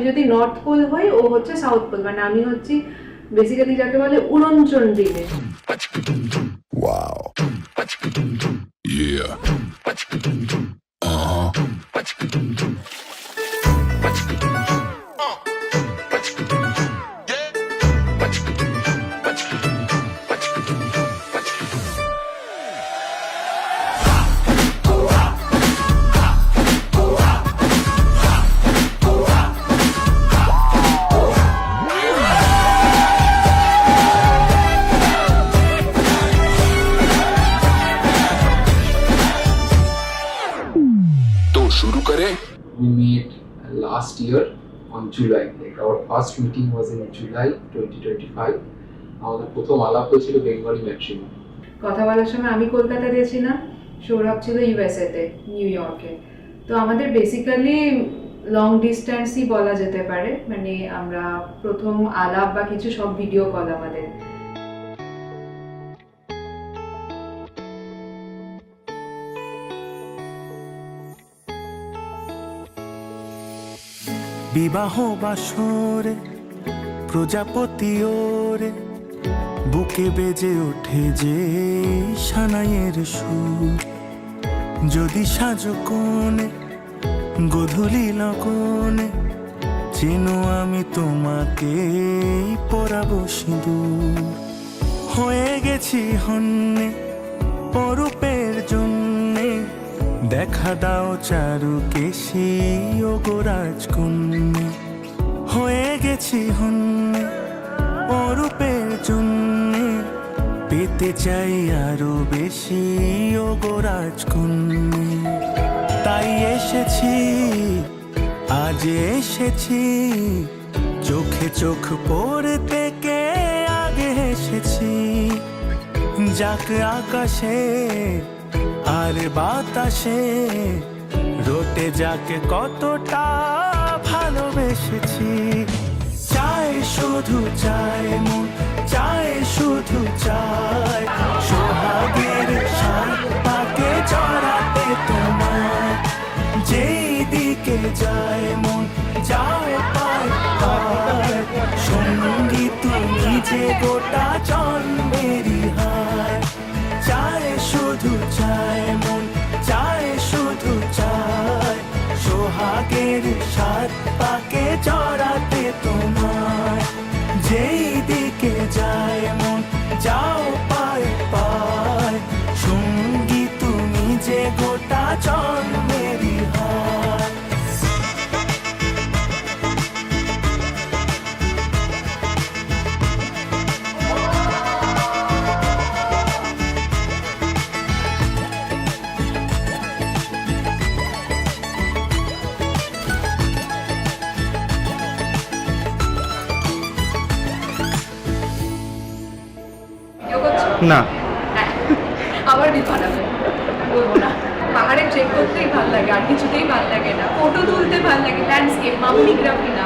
আমি যদি north pole হই, ও হচ্ছে সাউথ পোল, মানে আমি হচ্ছি বেসিক্যালি যাকে বলে উড়নচণ্ডীলে। Wow. Yeah. Uh-huh. तो शुरू करें. We met last year on July. Like our first meeting was in July 2025. আমাদের প্রথম আলাপ হয়েছিল বেঙ্গলি ম্যাট্রিমনি। কথা বলার সময় আমি কলকাতাতে ছিলাম, সৌরভ ছিল ইউএসএ তে, নিউ ইয়র্কে। তো আমাদের বেসিক্যালি লং ডিস্ট্যান্সই বলা যেতে পারে, মানে আমরা প্রথম আলাপ বা কিছু সব ভিডিও কল আমাদের। বিবাহ বাসরে প্রজাপতি ওরে বুকে বেজে ওঠে যে সানাইয়ের সুর, যদি সাজো কোণে গধূলি লগনে চেনো আমি তোমাকে পরাবো সিঁদুর। হয়ে গেছি হন্যে অরূপের জন্যে, দেখা দাও চারু কেশি ও গোরাজকন্যে। হয়ে গেছি হন্যে অরূপের জন্যে, পেতে চাই আরো বেশি ও গোরাজকন্যে। তাই এসেছি, আজ এসেছি, চোখে চোখ পড়তে কে আগে এসেছি। যাক আকাশে আর বাতাসে রোটে যাকে কতটা ভালোবেসেছি। চাই শুধু চাই মন, চাই শুধু চাই সোহাগের সাত পাকে জড়াতে তোমার। যেই দিকে যায় মন যাও পায় পায়, সঙ্গী তুমি যে গোটা জন্মেরই হার। চাই শুধু চাই মন, চাই শুধু চাই সোহাগের সাত পাকে জড়াতে তোমার। যেই দিকে যায় মন যাও পায় পায়, সঙ্গী তুমি যে গোটা জন্মেরই হার। না, আবার বিপদ হবে, বলবো না। পাহাড়ে ট্রেক করতেই ভালো লাগে, আর কিছুতেই ভালো লাগে না। ফটো তুলতে ভালো লাগে, ল্যান্ডস্কেপ, মাউন্টেনিগ্রাফি না।